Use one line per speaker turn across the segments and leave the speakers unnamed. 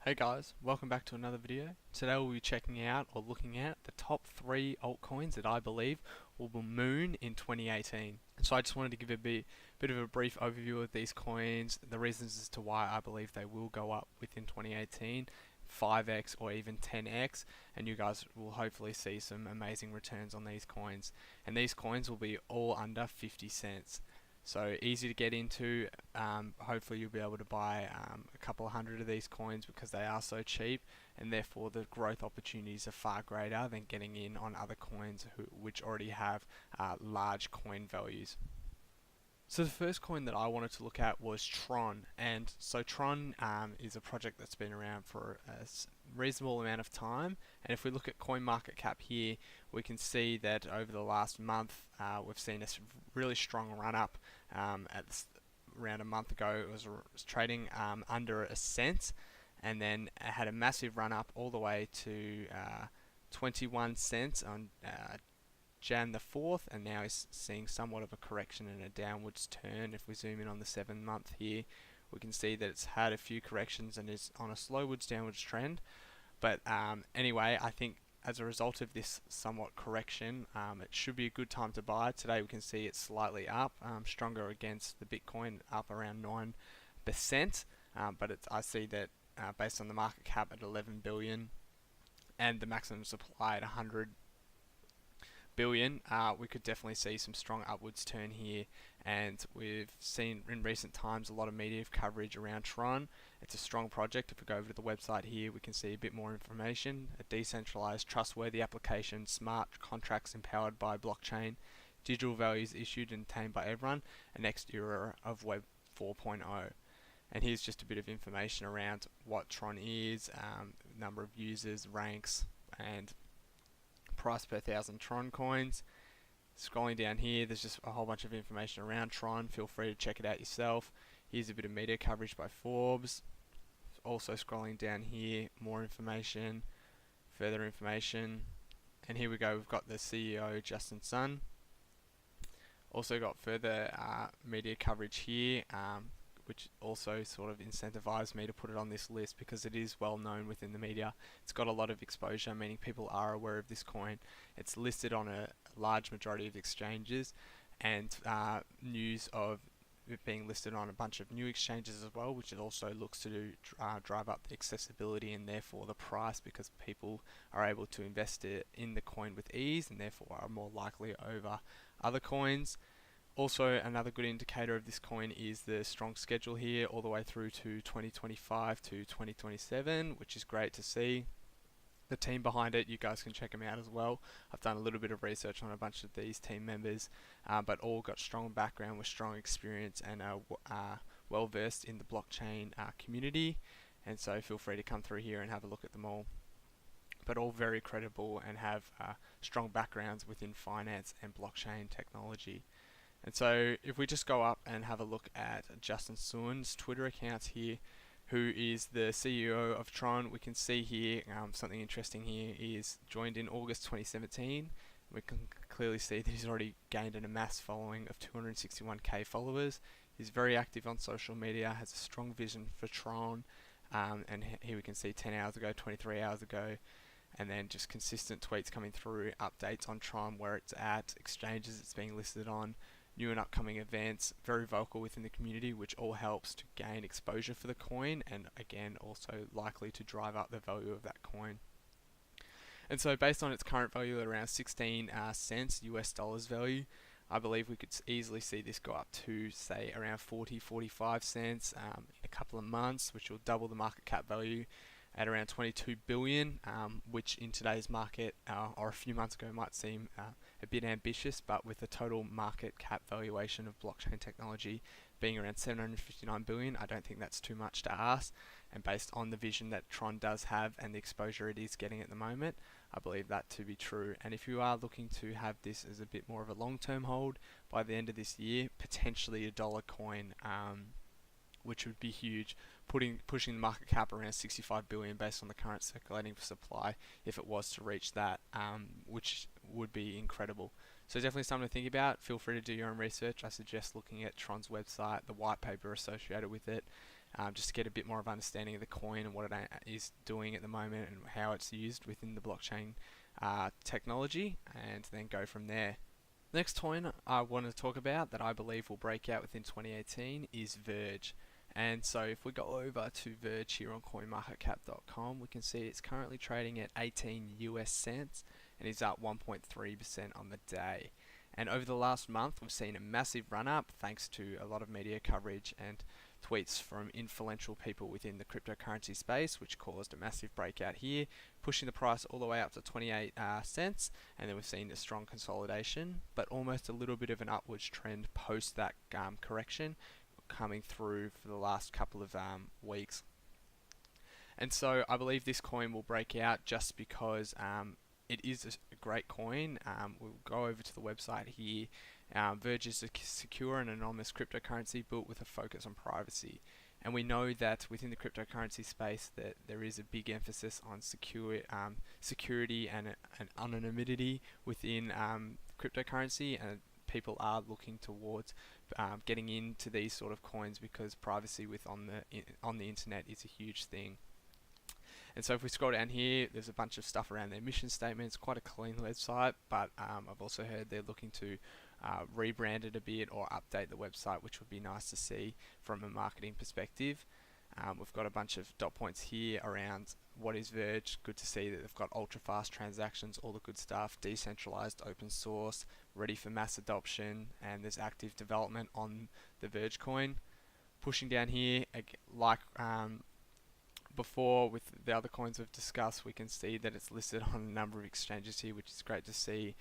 Hey guys, welcome back to another video. Today we'll be checking out or looking at the top 3 altcoins that I believe will moon in 2018. So I just wanted to give a bit of a brief overview of these coins, the reasons as to why I believe they will go up within 2018, 5x or even 10x, and you guys will hopefully see some amazing returns on these coins. And these coins will be all under 50 cents. So easy to get into. Hopefully you'll be able to buy a couple of hundred of these coins because they are so cheap, and therefore the growth opportunities are far greater than getting in on other coins which already have large coin values. So the first coin that I wanted to look at was Tron, and so Tron is a project that's been around for a reasonable amount of time. And if we look at CoinMarketCap here, we can see that over the last month we've seen a really strong run up. Around a month ago, it was trading under a cent, and then it had a massive run up all the way to 21 cents on Jan the 4th, and now is seeing somewhat of a correction and a downwards turn. If we zoom in on the 7-month here, we can see that it's had a few corrections and is on a slowwards downwards trend. But anyway, I think as a result of this somewhat correction, it should be a good time to buy. Today we can see it's slightly up, stronger against the Bitcoin, up around 9%. But I see that based on the market cap at 11 billion and the maximum supply at 100 billion, we could definitely see some strong upwards turn here. And we've seen in recent times a lot of media coverage around Tron. It's a strong project. If we go over to the website here, we can see a bit more information. A decentralized, trustworthy application, smart contracts empowered by blockchain, digital values issued and attained by everyone, a next era of Web 4.0. And here's just a bit of information around what Tron is, number of users, ranks, and price per 1,000 Tron coins. Scrolling down here, there's just a whole bunch of information around Tron. Feel free to check it out yourself. Here's a bit of media coverage by Forbes. Also scrolling down here, more information, further information. And here we go, we've got the CEO, Justin Sun. Also got further media coverage here, which also sort of incentivized me to put it on this list because it is well known within the media. It's got a lot of exposure, meaning people are aware of this coin. It's listed on a large majority of exchanges, and news of it being listed on a bunch of new exchanges as well, which it also looks to drive up the accessibility and therefore the price, because people are able to invest in the coin with ease and therefore are more likely over other coins. Also, another good indicator of this coin is the strong schedule here all the way through to 2025 to 2027, which is great to see. The team behind it, you guys can check them out as well. I've done a little bit of research on a bunch of these team members, but all got strong background with strong experience and are well versed in the blockchain community. And so feel free to come through here and have a look at them all. But all very credible and have strong backgrounds within finance and blockchain technology. And so if we just go up and have a look at Justin Sun's Twitter accounts here, who is the CEO of Tron, we can see here something interesting here is joined in August 2017. We can clearly see that he's already gained an amassed following of 261k followers. He's very active on social media, has a strong vision for Tron, and here we can see 10 hours ago, 23 hours ago, and then just consistent tweets coming through, updates on Tron, where it's at, exchanges it's being listed on, new and upcoming events, very vocal within the community, which all helps to gain exposure for the coin and again also likely to drive up the value of that coin. And so based on its current value at around 16 cents US dollars value, I believe we could easily see this go up to say around 40-45 cents in a couple of months, which will double the market cap value at around 22 billion, which in today's market or a few months ago might seem a bit ambitious, but with the total market cap valuation of blockchain technology being around 759 billion, I don't think that's too much to ask. And based on the vision that Tron does have and the exposure it is getting at the moment, I believe that to be true. And if you are looking to have this as a bit more of a long-term hold, by the end of this year, potentially a dollar coin, which would be huge, pushing the market cap around 65 billion based on the current circulating supply if it was to reach that, which would be incredible. So definitely something to think about. Feel free to do your own research. I suggest looking at Tron's website, the white paper associated with it, just to get a bit more of understanding of the coin and what it is doing at the moment and how it's used within the blockchain technology, and then go from there. Next coin I want to talk about that I believe will break out within 2018 is Verge. And so if we go over to Verge here on coinmarketcap.com, we can see it's currently trading at 18 US cents and is up 1.3% on the day. And over the last month, we've seen a massive run up thanks to a lot of media coverage and tweets from influential people within the cryptocurrency space, which caused a massive breakout here, pushing the price all the way up to 28 cents. And then we've seen a strong consolidation, but almost a little bit of an upwards trend post that correction coming through for the last couple of weeks. And so I believe this coin will break out just because it is a great coin. We'll go over to the website here. Verge is a secure and anonymous cryptocurrency built with a focus on privacy. And we know that within the cryptocurrency space that there is a big emphasis on security and anonymity within cryptocurrency, and people are looking towards getting into these sort of coins because privacy on the internet is a huge thing. And so if we scroll down here, there's a bunch of stuff around their mission statements, quite a clean website, but I've also heard they're looking to rebrand it a bit or update the website, which would be nice to see from a marketing perspective. We've got a bunch of dot points here around what is Verge. Good to see that they've got ultra fast transactions, all the good stuff, decentralized, open source, ready for mass adoption, and there's active development on the Verge coin. Pushing down here, like before with the other coins we've discussed, we can see that it's listed on a number of exchanges here, which is great to see,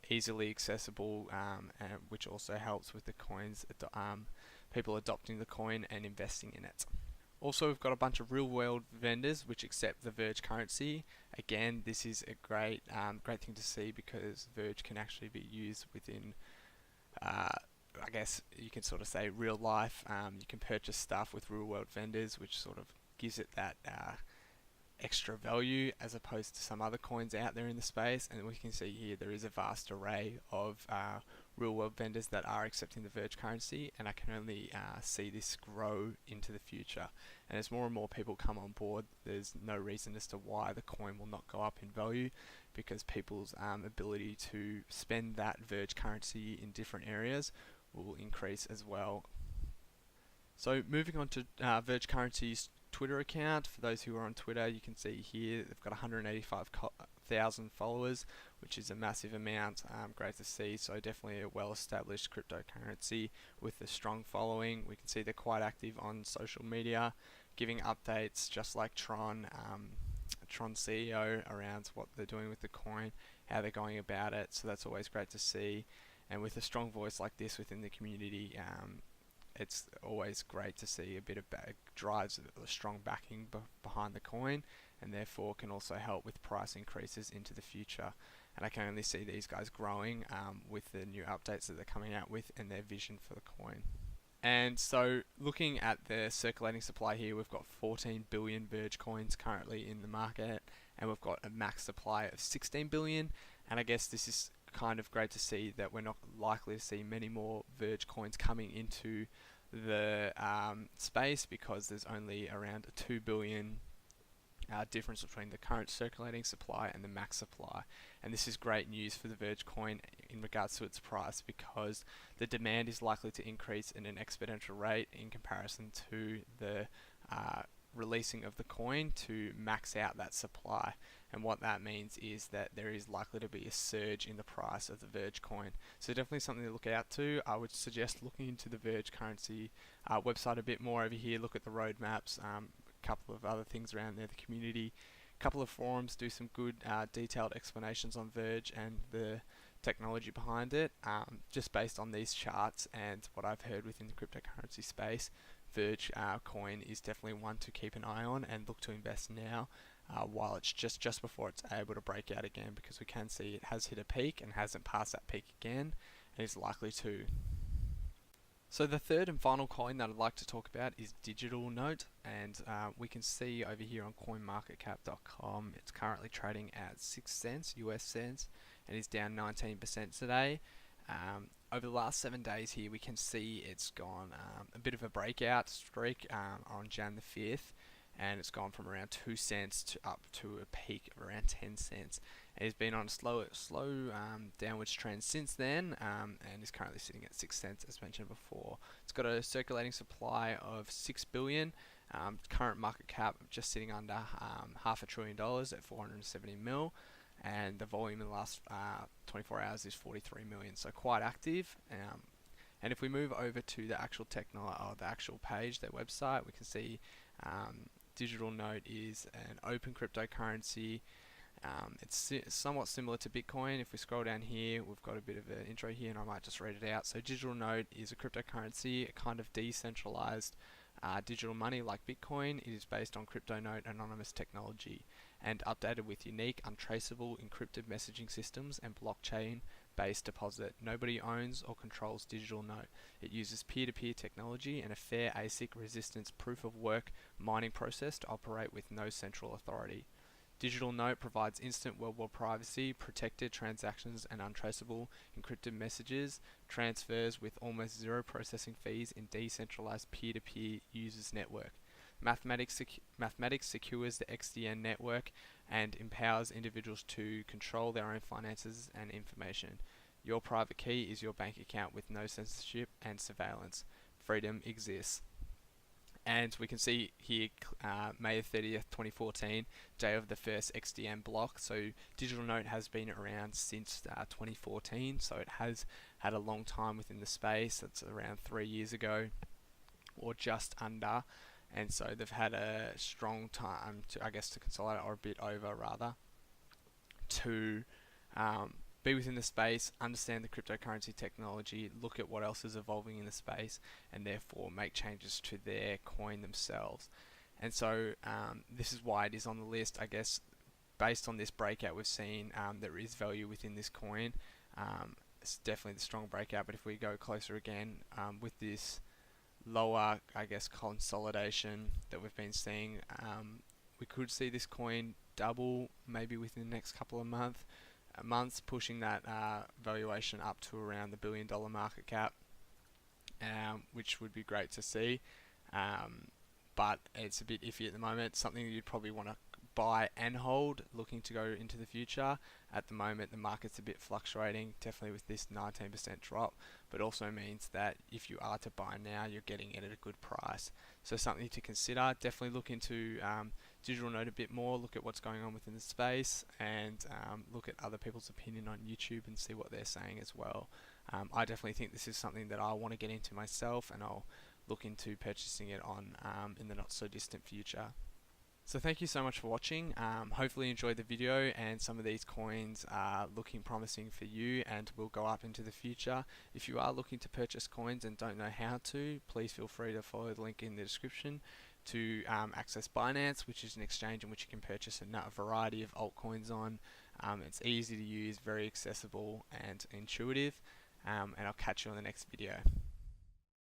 easily accessible, and which also helps with the coins, people adopting the coin and investing in it. Also, we've got a bunch of real-world vendors which accept the Verge currency. Again, this is a great thing to see because Verge can actually be used within, I guess you can sort of say, real life. You can purchase stuff with real-world vendors, which sort of gives it that extra value as opposed to some other coins out there in the space. And we can see here there is a vast array of real world vendors that are accepting the Verge currency, and I can only see this grow into the future. And as more and more people come on board, there's no reason as to why the coin will not go up in value, because people's ability to spend that Verge currency in different areas will increase as well. So moving on to Verge currency's Twitter account. For those who are on Twitter, you can see here they've got 185,000 followers, which is a massive amount. Great to see. So definitely a well-established cryptocurrency with a strong following. We can see they're quite active on social media, giving updates just like Tron CEO around what they're doing with the coin, how they're going about it. So that's always great to see. And with a strong voice like this within the community, it's always great to see a bit of drives a strong backing behind the coin, and therefore can also help with price increases into the future. And I can only see these guys growing with the new updates that they're coming out with and their vision for the coin. And so looking at the circulating supply here, we've got 14 billion Verge coins currently in the market, and we've got a max supply of 16 billion. And I guess this is kind of great to see that we're not likely to see many more Verge coins coming into the space, because there's only around a 2 billion difference between the current circulating supply and the max supply. And this is great news for the Verge coin in regards to its price, because the demand is likely to increase in an exponential rate in comparison to the releasing of the coin to max out that supply. And what that means is that there is likely to be a surge in the price of the Verge coin. So definitely something to look out to. I would suggest looking into the Verge currency website a bit more over here. Look at the roadmaps, a couple of other things around there, the community, a couple of forums do some good detailed explanations on Verge and the technology behind it. Just based on these charts and what I've heard within the cryptocurrency space, Verge coin is definitely one to keep an eye on and look to invest now, while it's just before it's able to break out again, because we can see it has hit a peak and hasn't passed that peak again, and is likely to. So the third and final coin that I'd like to talk about is Digital Note, and we can see over here on coinmarketcap.com it's currently trading at 6 cents US cents and is down 19% today. over the last 7 days here, we can see it's gone a bit of a breakout streak on Jan the 5th, and it's gone from around 2 cents to up to a peak of around 10 cents. It's been on a slow downwards trend since then, and is currently sitting at 6 cents as mentioned before. It's got a circulating supply of 6 billion. Current market cap just sitting under $500 billion at 470 mil, and the volume in the last 24 hours is 43 million, so quite active. And if we move over to the actual the actual page, their website, we can see Digital Note is an open cryptocurrency. It's somewhat similar to Bitcoin. If we scroll down here, we've got a bit of an intro here, and I might just read it out. So Digital Note is a cryptocurrency, a kind of decentralized digital money like Bitcoin. It is based on CryptoNote anonymous technology and updated with unique, untraceable, encrypted messaging systems and blockchain-based deposit. Nobody owns or controls Digital Note. It uses peer-to-peer technology and a fair ASIC resistance proof-of-work mining process to operate with no central authority. Digital Note provides instant worldwide privacy, protected transactions and untraceable encrypted messages, transfers with almost zero processing fees in decentralized peer-to-peer users network. Mathematics secures the XDN network and empowers individuals to control their own finances and information. Your private key is your bank account with no censorship and surveillance. Freedom exists. And we can see here May 30th, 2014, day of the first XDN block. So Digital Note has been around since 2014, so it has had a long time within the space. That's around 3 years ago, or just under. And so they've had a strong time to, I guess, to consolidate, or a bit over rather, to be within the space, understand the cryptocurrency technology, look at what else is evolving in the space, and therefore make changes to their coin themselves. And so this is why it is on the list. I guess based on this breakout we've seen, there is value within this coin. It's definitely the strong breakout, but if we go closer again, with this lower, I guess, consolidation that we've been seeing, we could see this coin double maybe within the next couple of months, pushing that valuation up to around the $1 billion market cap, which would be great to see, but it's a bit iffy at the moment. Something that you'd probably want to buy and hold looking to go into the future. At the moment the market's a bit fluctuating, definitely with this 19% drop, but also means that if you are to buy now, you're getting it at a good price. So something to consider. Definitely look into Digital Note a bit more, look at what's going on within the space, and look at other people's opinion on YouTube and see what they're saying as well. I definitely think this is something that I want to get into myself, and I'll look into purchasing it on in the not so distant future. So thank you so much for watching. Hopefully you enjoyed the video, and some of these coins are looking promising for you and will go up into the future. If you are looking to purchase coins and don't know how to, please feel free to follow the link in the description to access Binance, which is an exchange in which you can purchase a variety of altcoins on. It's easy to use, very accessible and intuitive, and I'll catch you on the next video.